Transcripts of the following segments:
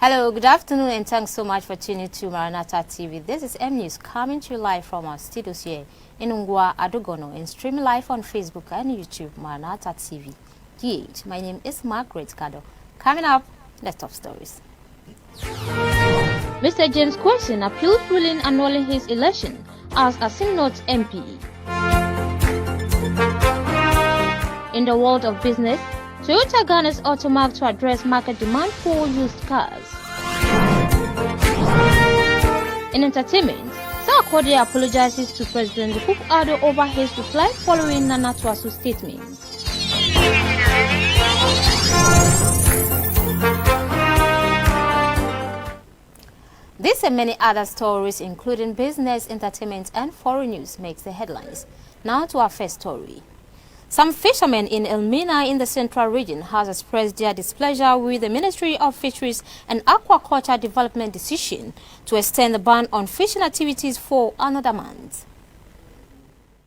Hello, good afternoon, and thanks so much for tuning to Maranatha TV. This is M News coming to you live from our studios here in Ungwa, Adugono, and streaming live on Facebook and YouTube, Maranatha TV. GH. My name is Margaret Kado. Coming up, the top stories. Mr. James Kwesi appealed ruling annulling his election as a Synod MP. In the world of business, Toyota garners automark to address market demand for used cars. In entertainment, Sarkodie apologizes to President Akufo-Addo over his reply following Nana Tuasu's statement. These and many other stories, including business, entertainment, and foreign news, makes the headlines. Now to our first story. Some fishermen in Elmina in the central region has expressed their displeasure with the Ministry of Fisheries and Aquaculture Development decision to extend the ban on fishing activities for another month.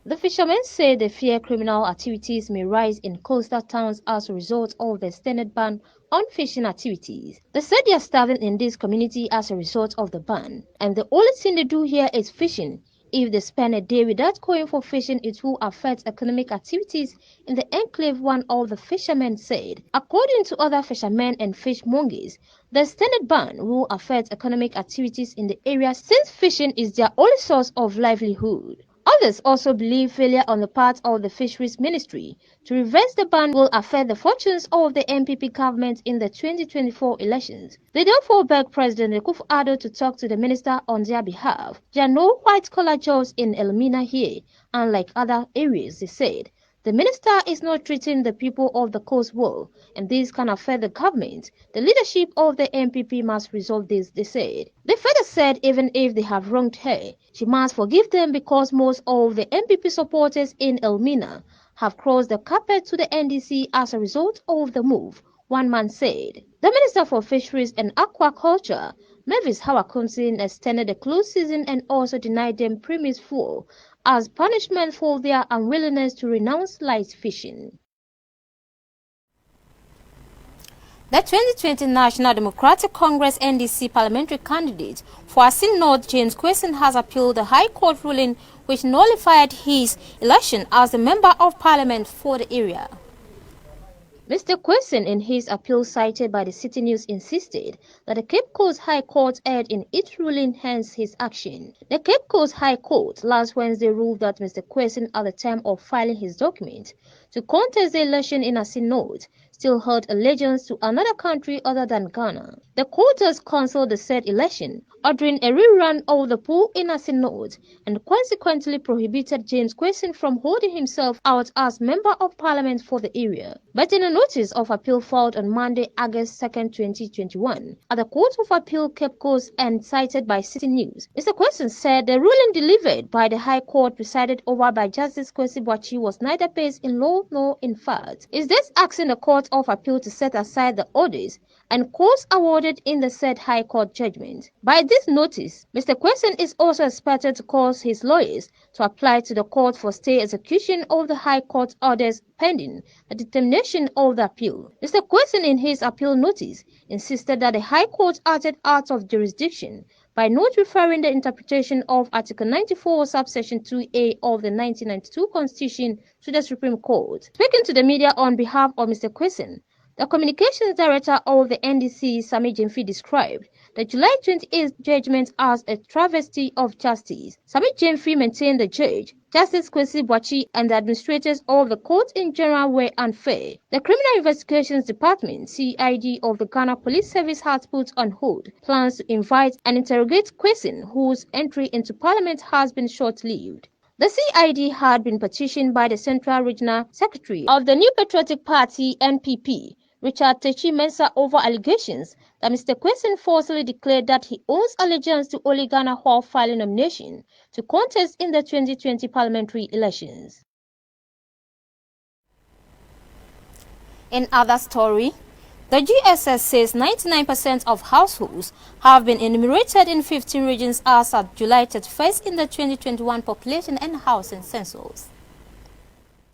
The fishermen say they fear criminal activities may rise in coastal towns as a result of the extended ban on fishing activities. They said they are starving in this community as a result of the ban, and the only thing they do here is fishing. If they spend a day without going for fishing, it will affect economic activities in the enclave, one of the fishermen said. According to other fishermen and fishmongers, the extended ban will affect economic activities in the area since fishing is their only source of livelihood. Others also believe failure on the part of the Fisheries Ministry to reverse the ban will affect the fortunes of the MPP government in the 2024 elections. They therefore beg President Akufo-Addo to talk to the minister on their behalf. There are no white-collar jobs in Elmina here, unlike other areas, they said. The minister is not treating the people of the coast well, and this can affect the government. The leadership of the MPP must resolve this, they said. They further said even if they have wronged her, she must forgive them because most of the MPP supporters in Elmina have crossed the carpet to the NDC as a result of the move, one man said. The Minister for Fisheries and Aquaculture, Mavis Hawakunsin, extended the closed season and also denied them premise fuel as punishment for their unwillingness to renounce light fishing. The 2020 National Democratic Congress NDC parliamentary candidate for Asin North, James Kwesi, has appealed the High Court ruling which nullified his election as a member of parliament for the area. Mr. Kwesi, in his appeal cited by the City News, insisted that the Cape Coast High Court erred in its ruling, hence his action. The Cape Coast High Court last Wednesday ruled that Mr. Kwesi, at the time of filing his document to contest the election in Asin North, still held allegiance to another country other than Ghana. The court has cancelled the said election, ordering a rerun of the poll in Asin North, and consequently prohibited James Kwesi from holding himself out as member of parliament for the area. But in a notice of appeal filed on Monday, August 2, 2021, at the Court of Appeal Cape Coast and cited by City News, Mr. Kwesi said the ruling delivered by the High Court presided over by Justice Kwesi Boachi was neither based in law nor in fact. Is this asking the Court of Appeal to set aside the orders and costs awarded in the said High Court judgment. By this notice, Mr. Kwesi is also expected to cause his lawyers to apply to the court for stay execution of the High Court orders pending the determination of the appeal. Mr. Kwesi, in his appeal notice, insisted that the High Court acted out of jurisdiction by not referring the interpretation of Article 94, subsection 2A of the 1992 Constitution to the Supreme Court. Speaking to the media on behalf of Mr. Kwesi, the communications director of the NDC, Sami Jemfi, described the July 28th judgment as a travesty of justice. Sami Jemfi maintained the judge, Justice Kwesi Boachi, and the administrators of the court in general were unfair. The Criminal Investigations Department, CID, of the Ghana Police Service has put on hold plans to invite and interrogate Kwesi, whose entry into parliament has been short-lived. The CID had been petitioned by the Central Regional Secretary of the New Patriotic Party, NPP, Richard Techi Mensah, over allegations that Mr. Kwesi falsely declared that he owes allegiance to Oli Ghana while filing nomination to contest in the 2020 parliamentary elections. In other story, the GSS says 99% of households have been enumerated in 15 regions as at July 31st in the 2021 population and housing census.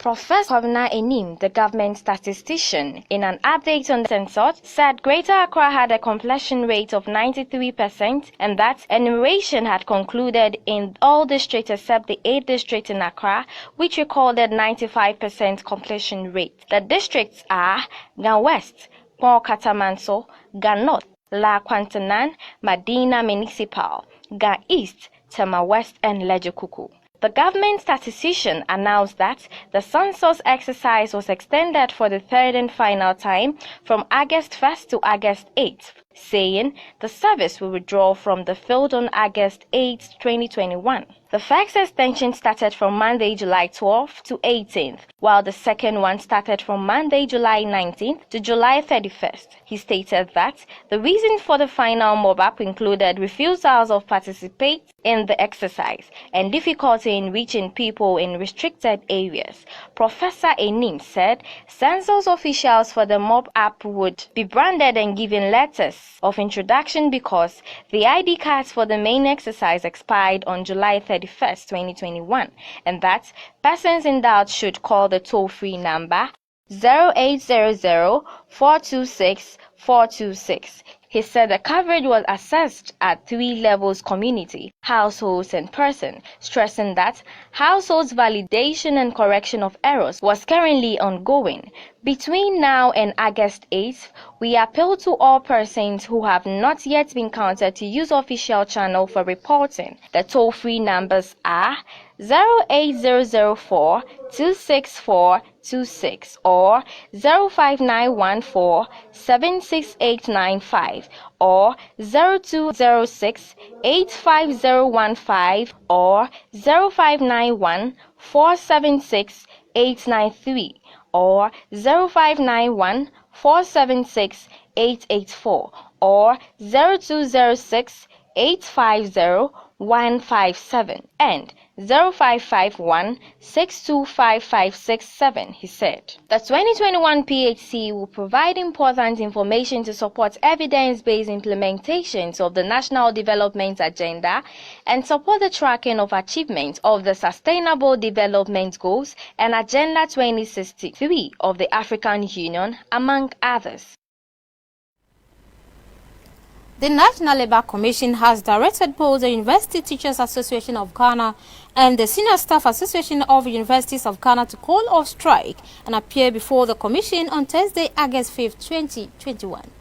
Professor Hovna Enim, the government statistician, in an update on the census, said Greater Accra had a completion rate of 93% and that enumeration had concluded in all districts except the 8th district in Accra, which recorded 95% completion rate. The districts are Gan West, Port Katamanso, Gan North, La Quantanan, Medina Municipal, Gan East, Tema West, and Lejokuku. The government statistician announced that the census exercise was extended for the third and final time from August 1st to August 8th, saying the service will withdraw from the field on August 8, 2021. The first extension started from Monday, July 12th to 18th, while the second one started from Monday, July 19th to July 31st. He stated that the reason for the final mob-up included refusals of participate in the exercise and difficulty in reaching people in restricted areas. Professor Enim said census officials for the mob-up would be branded and given letters of introduction because the ID cards for the main exercise expired on July 31st, 2021, and that persons in doubt should call the toll-free number 0800-426-426. He said the coverage was assessed at 3 levels: community, households, and person, stressing that households' validation and correction of errors was currently ongoing. Between now and August 8th, we appeal to all persons who have not yet been counted to use official channel for reporting. The toll-free numbers are 08004-264-26 or 05914-76895 or 0206-85015 or 0591-476-893 or 0591-476-884 or 0206-850-157 and 0551-625-567, he said. The 2021 PHC will provide important information to support evidence-based implementations of the National Development Agenda and support the tracking of achievements of the Sustainable Development Goals and Agenda 2063 of the African Union, among others. The National Labour Commission has directed both the University Teachers Association of Ghana and the Senior Staff Association of Universities of Ghana to call off strike and appear before the Commission on Thursday, August 5, 2021.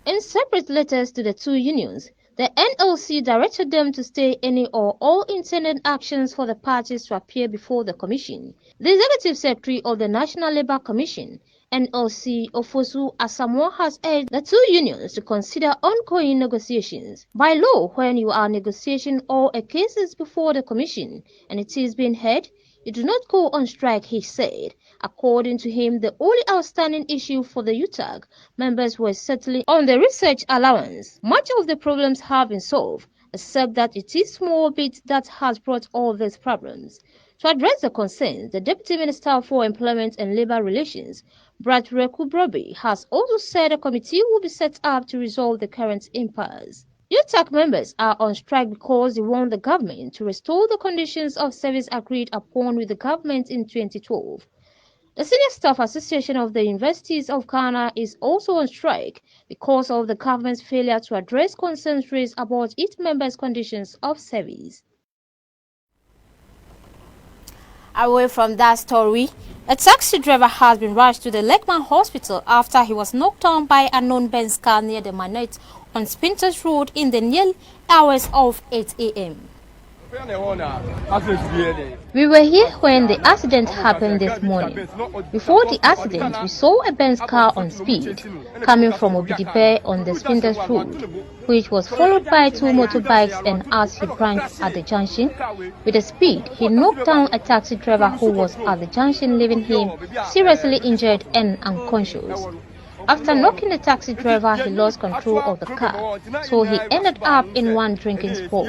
In separate letters to the two unions, the NLC directed them to stay any or all intended actions for the parties to appear before the Commission. The Executive Secretary of the National Labour Commission, NLC Ofosu Asamoah, has urged the two unions to consider ongoing negotiations. By law, when you are negotiating or a case is before the Commission and it is being heard, you do not go on strike, he said. According to him, the only outstanding issue for the UTAG members was settling on the research allowance. Much of the problems have been solved, except that it is small bit that has brought all these problems. To address the concerns, the Deputy Minister for Employment and Labour Relations, Brad Reku-Broby, has also said a committee will be set up to resolve the current impasse. UTAG members are on strike because they want the government to restore the conditions of service agreed upon with the government in 2012. The Senior Staff Association of the Universities of Ghana is also on strike because of the government's failure to address concerns raised about its members' conditions of service. Away from that story, a taxi driver has been rushed to the Lekman Hospital after he was knocked down by an unknown Benz car near the Maranatha on Spinters Road in the near hours of 8 a.m. We were here when the accident happened this morning. Before the accident, we saw a Benz car on speed coming from Obidibe on the Spinders Road, which was followed by two motorbikes, and as he branched at the junction with a speed, he knocked down a taxi driver who was at the junction, leaving him seriously injured and unconscious. After knocking the taxi driver, he lost control of the car, so he ended up in one drinking spot.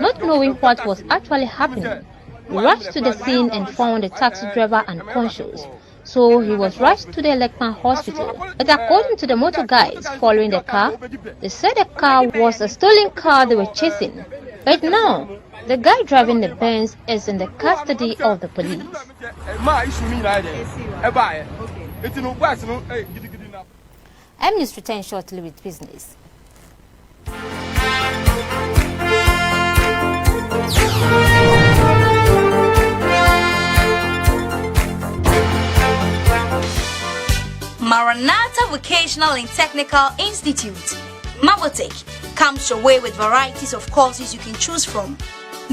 Not knowing what was actually happening, we rushed to the scene and found the taxi driver unconscious, so he was rushed to the Lekman Hospital. But according to the motor guides following the car, they said the car was a stolen car they were chasing. But now, the guy driving the Benz is in the custody of the police. M-News returns shortly with business. Maranatha Vocational and Technical Institute, Mavotech, comes your way with varieties of courses you can choose from,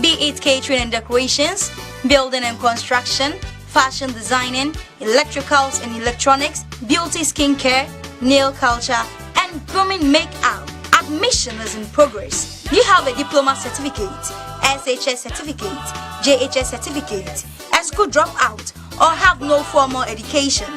be it catering and decorations, building and construction, fashion designing, electricals and electronics, beauty skincare, nail culture, and grooming make-up. Admission is in progress. You have a diploma certificate, SHS certificate, JHS certificate, a school dropout, or have no formal education.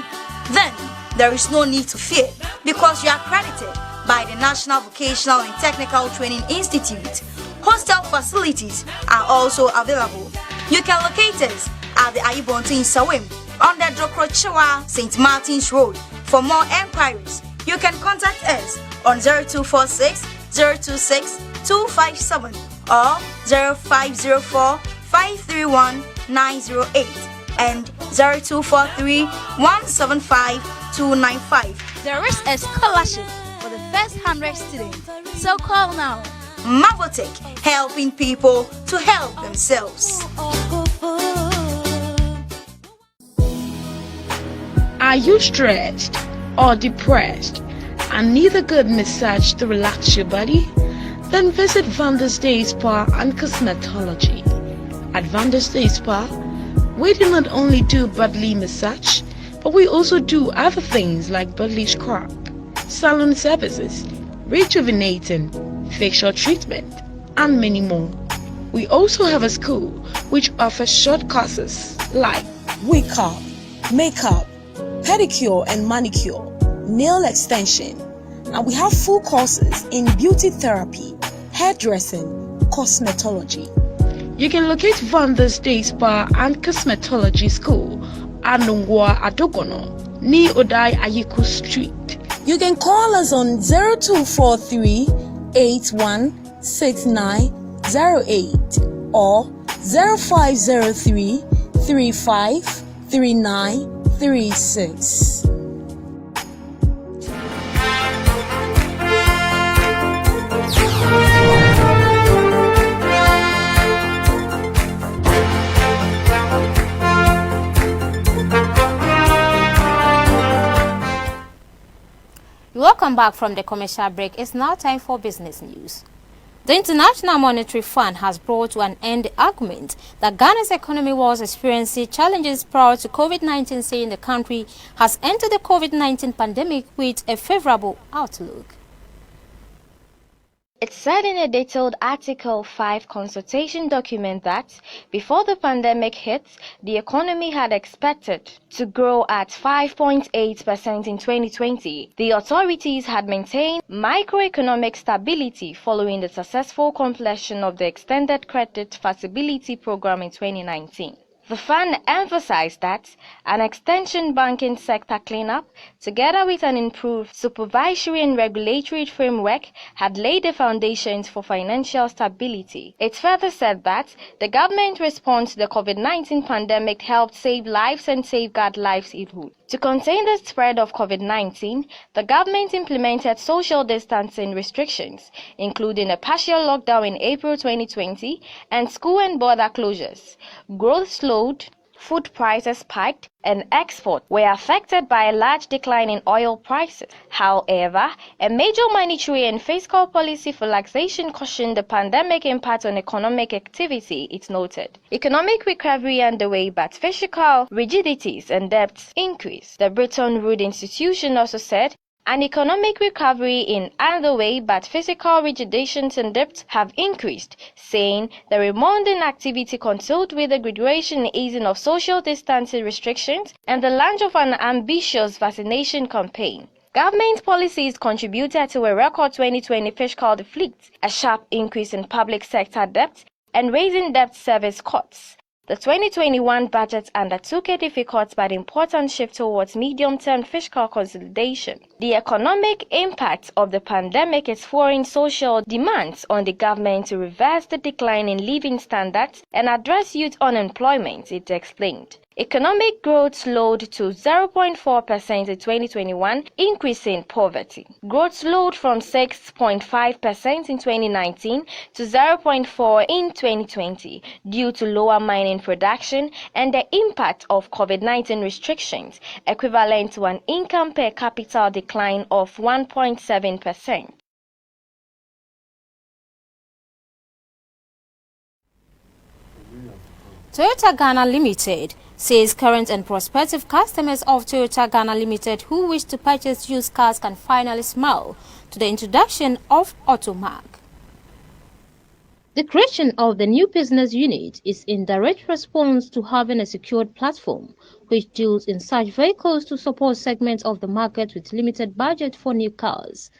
Then, there is no need to fear because you are accredited by the National Vocational and Technical Training Institute. Hostel facilities are also available. You can locate us at the Ayibonte in Sawim on the Dokrochewa St. Martin's Road. For more enquiries, you can contact us on 0246 026 257 or 0504 531 908 and 0243 175 295. There is a scholarship for the first 100 students, so call now. Mavotech, helping people to help themselves. Are you stressed or depressed and need a good massage to relax your body? Then visit Vander's Day Spa and Cosmetology. At Vander's Day Spa, we do not only do bodily massage, but we also do other things like bodily scrub, salon services, rejuvenating, facial treatment, and many more. We also have a school which offers short courses like wake up, makeup, pedicure and manicure, nail extension, and we have full courses in beauty therapy, hairdressing, cosmetology. You can locate Vander's Day Spa and Cosmetology School at Nungwa Adogono, near Odai Ayiku Street. You can call us on 0243 816908 or 0503 353936. Welcome back from the commercial break. It's now time for business news. The International Monetary Fund has brought to an end the argument that Ghana's economy was experiencing challenges prior to COVID-19, saying the country has entered the COVID-19 pandemic with a favorable outlook. It said in a detailed Article 5 consultation document that, before the pandemic hit, the economy had expected to grow at 5.8% in 2020. The authorities had maintained microeconomic stability following the successful completion of the Extended Credit Facility Program in 2019. The fund emphasized that an extension banking sector cleanup, together with an improved supervisory and regulatory framework, had laid the foundations for financial stability. It further said that the government response to the COVID-19 pandemic helped save lives and safeguard livelihood. To contain the spread of COVID-19, the government implemented social distancing restrictions, including a partial lockdown in April 2020 and school and border closures. Growth slowed, food prices spiked, and exports were affected by a large decline in oil prices. However, a major monetary and fiscal policy relaxation cushioned the pandemic impact on economic activity, it noted. Economic recovery underway, but fiscal rigidities and debts increased. The Bretton Woods institution also said an economic recovery in underway, but physical rigidities and debts have increased, saying the rebounding activity coupled with the graduation and easing of social distancing restrictions and the launch of an ambitious vaccination campaign. Government policies contributed to a record 2020 fiscal deficit, a sharp increase in public sector debt, and raising debt service costs. The 2021 budget undertook a difficult but important shift towards medium-term fiscal consolidation. The economic impact of the pandemic is forcing social demands on the government to reverse the decline in living standards and address youth unemployment, it explained. Economic growth slowed to 0.4% in 2021, increasing poverty. Growth slowed from 6.5% in 2019 to 0.4% in 2020 due to lower mining production and the impact of COVID-19 restrictions, equivalent to an income per capita decline of 1.7%. Toyota Ghana Limited says current and prospective customers of Toyota Ghana Limited who wish to purchase used cars can finally smile to the introduction of Automark. The creation of the new business unit is in direct response to having a secured platform which deals in such vehicles to support segments of the market with limited budget for new cars.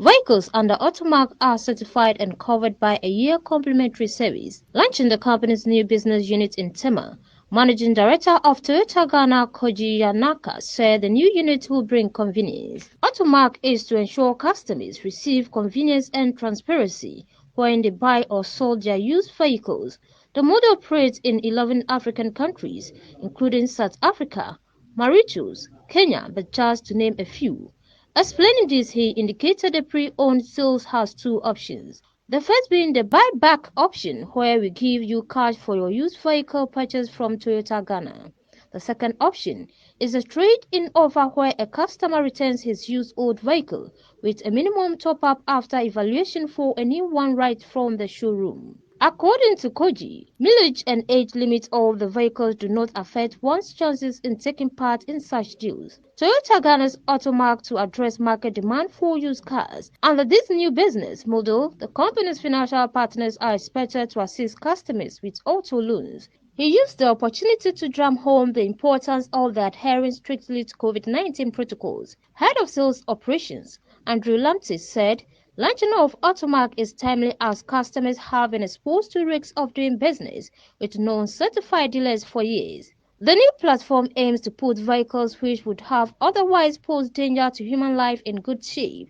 Vehicles under Automark are certified and covered by a year complimentary service. Launching the company's new business unit in Tema, Managing Director of Toyota Ghana, Koji Yanaka, said the new unit will bring convenience. Automark is to ensure customers receive convenience and transparency when they buy or sell their used vehicles. The model operates in 11 African countries, including South Africa, Mauritius, Kenya, but just to name a few. Explaining this, he indicated the pre-owned sales has two options. The first being the buyback option, where we give you cash for your used vehicle purchase from Toyota Ghana. The second option is a trade-in offer where a customer returns his used old vehicle with a minimum top-up after evaluation for a new one right from the showroom. According to Koji, mileage and age limits of the vehicles do not affect one's chances in taking part in such deals. Toyota Ghana's Automark to address market demand for used cars. Under this new business model, the company's financial partners are expected to assist customers with auto loans. He used the opportunity to drum home the importance of the adhering strictly to COVID-19 protocols. Head of Sales Operations, Andrew Lamptey, said, launching of Automark is timely as customers have been exposed to risks of doing business with non-certified dealers for years. The new platform aims to put vehicles which would have otherwise posed danger to human life in good shape.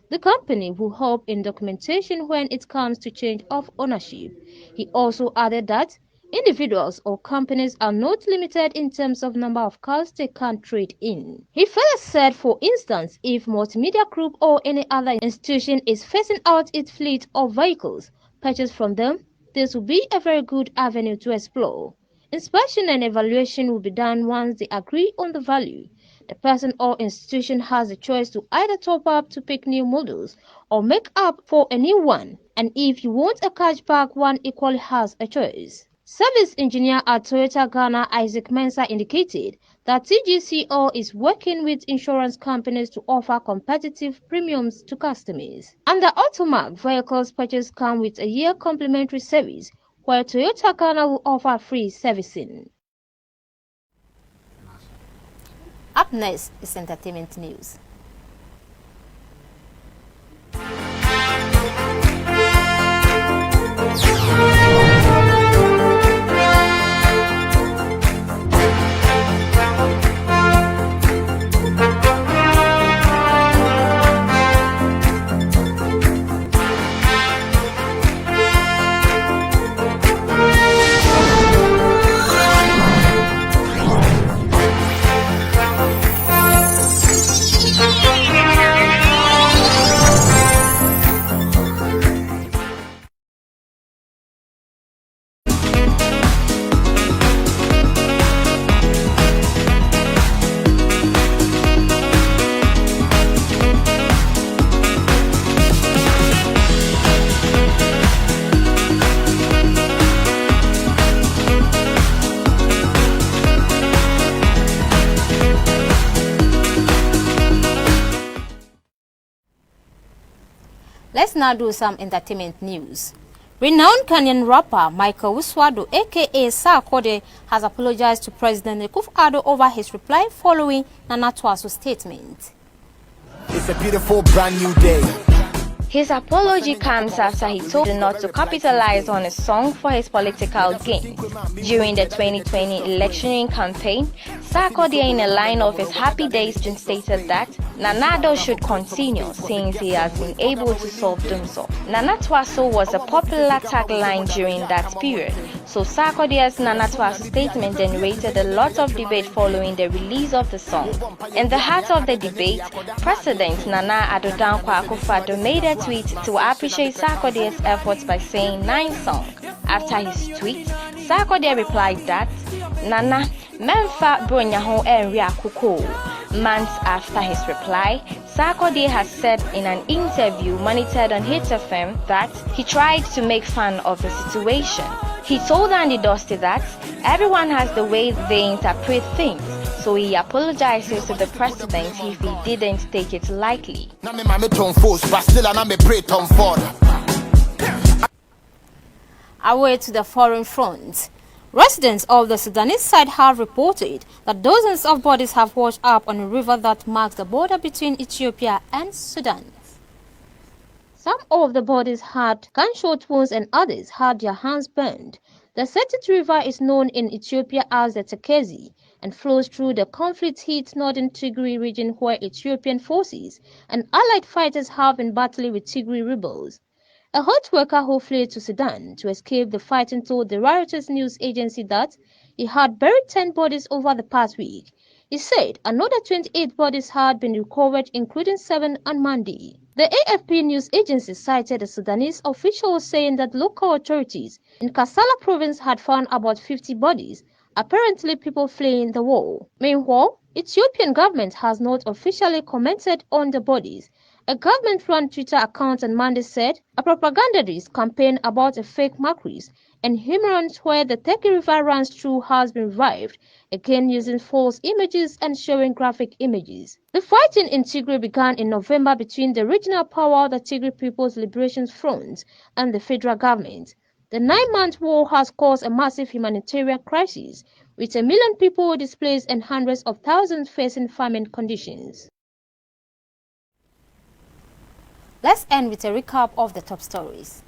The company will help in documentation when it comes to change of ownership. He also added that individuals or companies are not limited in terms of number of cars they can trade in. He further said, for instance, if Multimedia Group or any other institution is phasing out its fleet of vehicles purchased from them, this will be a very good avenue to explore. Inspection and evaluation will be done once they agree on the value. The person or institution has a choice to either top up to pick new models or make up for a new one, and if you want a cashback, one equally has a choice. Service engineer at Toyota Ghana, Isaac Mensah, indicated that TGCO is working with insurance companies to offer competitive premiums to customers. Under Automark, vehicles purchased come with a year complimentary service, while Toyota Ghana will offer free servicing. Up next is entertainment news. Let's now do some entertainment news. Renowned Kenyan rapper Michael Wiswado, aka Sarkodie, has apologized to President Akufo-Addo over his reply following Nana Twaso's statement. It's a beautiful brand new day. His apology comes after he told him not to capitalize on a song for his political gain. During the 2020 electioneering campaign, Sarkodie, in a line of his Happy Days, stated that Nanado should continue since he has been able to solve Dumso. Nana Twaso was a popular tagline during that period, so Sarkodie's Nana Twaso statement generated a lot of debate following the release of the song. In the heart of the debate, President Nana Addo Dankwa Akufo-Addo made a tweet to appreciate Sarkodie's efforts by saying "nice song." After his tweet, Sarkodie replied that Nana Memfa Bronyaho Enri Akuko. Months after his reply, Sarkodie has said in an interview monitored on Hit FM that he tried to make fun of the situation. He told Andy Dusty that everyone has the way they interpret things, so he apologizes to the president if he didn't take it lightly. Away to the foreign front. Residents of the Sudanese side have reported that dozens of bodies have washed up on a river that marks the border between Ethiopia and Sudan. Some of the bodies had gunshot wounds and others had their hands burned. The Setit River is known in Ethiopia as the Tekezi and flows through the conflict-hit northern Tigray region where Ethiopian forces and allied fighters have been battling with Tigray rebels. A health worker who fled to Sudan to escape the fighting told the Reuters news agency that he had buried 10 bodies over the past week. He said another 28 bodies had been recovered, including 7 on Monday. The AFP news agency cited a Sudanese official saying that local authorities in Kassala province had found about 50 bodies, apparently people fleeing the war. Meanwhile, Ethiopian government has not officially commented on the bodies. A government-run Twitter account on Monday said a propagandist campaign about a fake Makris and Himmerans where the Teki River runs through has been revived, again using false images and showing graphic images. The fighting in Tigray began in November between the regional power, the Tigray People's Liberation Front, and the federal government. The 9-month war has caused a massive humanitarian crisis, with 1 million people displaced and hundreds of thousands facing famine conditions. Let's end with a recap of the top stories.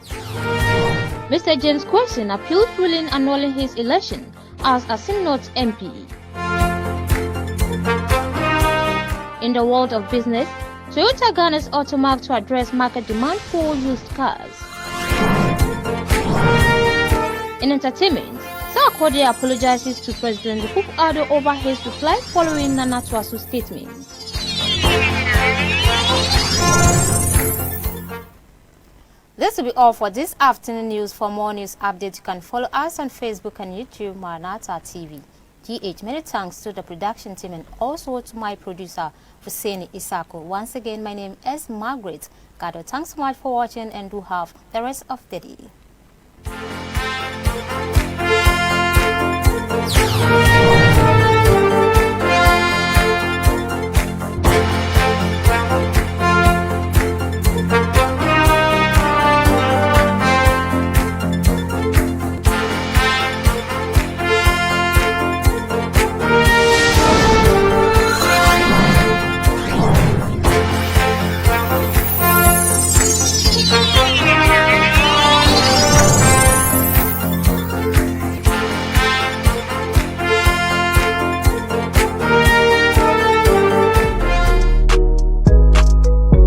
Mr. James Kwesi appealed ruling annulling his election as a Sinot MP. In the world of business, Toyota garners Automark to address market demand for used cars. In entertainment, Sarkodie apologizes to President Akufo-Addo over his reply following Nana Twaso's statement. This will be all for this afternoon news. For more news updates, you can follow us on Facebook and YouTube, Maranatha TV. GH, many thanks to the production team and also to my producer, Hussein Isako. Once again, my name is Margaret Gado. Thanks so much for watching and do have the rest of the day.